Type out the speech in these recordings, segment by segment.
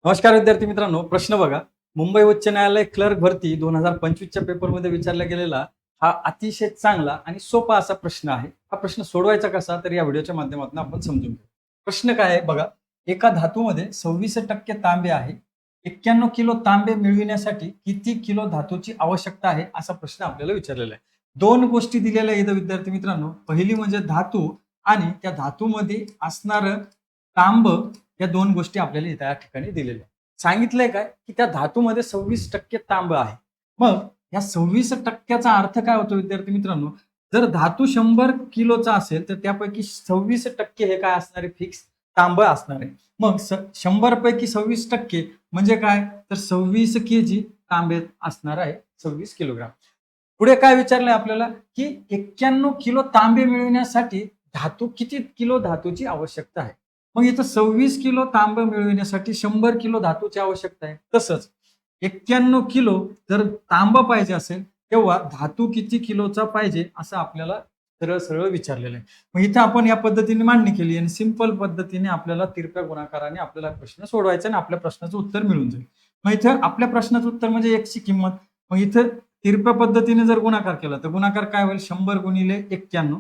नमस्कार विद्यार्थी मित्रांनो, प्रश्न बघा. मुंबई उच्च न्यायालय क्लर्क भरती 2025च्या पेपरमध्ये विचारला गेलेला हा अतिशय चांगला आणि सोपा असा प्रश्न आहे. हा प्रश्न सोडवायचा कसा तर या व्हिडिओच्या माध्यमातून आपण समजून घेऊ. प्रश्न काय आहे बघा. एका धातूमध्ये 26% तांबे आहे. 91 किलो तांबे मिळविण्यासाठी किती किलो धातूची आवश्यकता आहे असा प्रश्न आपल्याला विचारलेला आहे. दोन गोष्टी दिलेल्या आहेत विद्यार्थी मित्रांनो. पहिली म्हणजे धातू आणि त्या धातूमध्ये असणारं तांब, या दोन गोष्टी आपल्याला त्या ठिकाणी दिलेल्या आहेत. सांगितलंय काय की त्या धातूमध्ये 26% तांब आहे. मग या 26%चा अर्थ काय होतो विद्यार्थी मित्रांनो? जर धातू 100 किलोचा असेल तर त्यापैकी 26% हे काय असणार आहे? फिक्स तांब असणार आहे. मग 100 पैकी 26% म्हणजे काय? तर 26 केजी तांबे असणार आहे, 26 किलोग्राम. पुढे काय विचारलंय आपल्याला की 91 किलो तांबे मिळविण्यासाठी किती किलो धातूची आवश्यकता आहे. मग इथं 26 किलो तांबे मिळविण्यासाठी 100 किलो धातूची आवश्यकता आहे. तसंच 91 किलो जर तांब पाहिजे असेल तेव्हा धातू किती किलोचा पाहिजे असं आपल्याला सरळ सरळ विचारलेलं आहे. मग इथं आपण या पद्धतीने मांडणी केली आणि सिंपल पद्धतीने आपल्याला तिरप्या गुणाकाराने आपल्याला प्रश्न सोडवायचा आणि आपल्या प्रश्नाचं उत्तर मिळून जाईल. मग इथं आपल्या प्रश्नाचं उत्तर म्हणजे x ची किंमत. मग इथं तिरप्या पद्धतीने जर गुणाकार केला तर गुणाकार काय होईल? 100 गुणिले 91.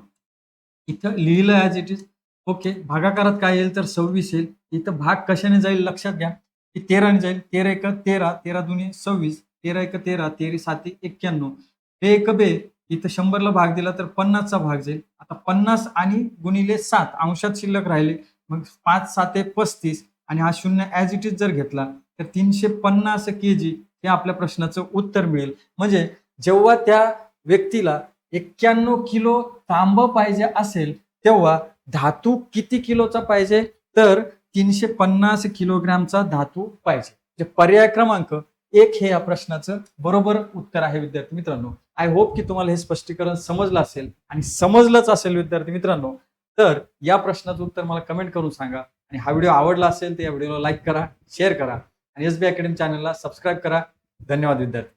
इथं लिहिलं ॲज इट इज. ओके. भागाकारात काय येईल तर 26 येईल. इथं भाग कशाने जाईल लक्षात घ्या, की 13 ने जाईल. 13 एक 13, 13 दुनी 26, 13 एक 13, 13 साती 91. हे एक बे, इथं 100 ला भाग दिला तर 50 चा भाग जाईल. आता 50 आणि गुणिले 7 अंशात शिल्लक राहिले. मग 5 साते 35 आणि हा शून्य ॲज इट इज जर घेतला तर 350 केजी हे आपल्या प्रश्नाचं उत्तर मिळेल. म्हणजे जेव्हा त्या व्यक्तीला 91 किलो तांब पाहिजे असेल तेव्हा धातू किती किलोचा पाहिजे तर 350 किलोग्रामचा धातू पाहिजे. म्हणजे पर्याय क्रमांक 1 हे या प्रश्नाचं बरोबर उत्तर आहे विद्यार्थी मित्रांनो. आय होप की तुम्हाला हे स्पष्टीकरण समजलं असेल आणि समजलंच असेल विद्यार्थी मित्रांनो. तर या प्रश्नाचं उत्तर मला कमेंट करून सांगा आणि हा व्हिडिओ आवडला असेल तर या व्हिडिओला लाईक करा, शेअर करा आणि SB अकॅडमी चॅनलला सबस्क्राईब करा. धन्यवाद विद्यार्थी.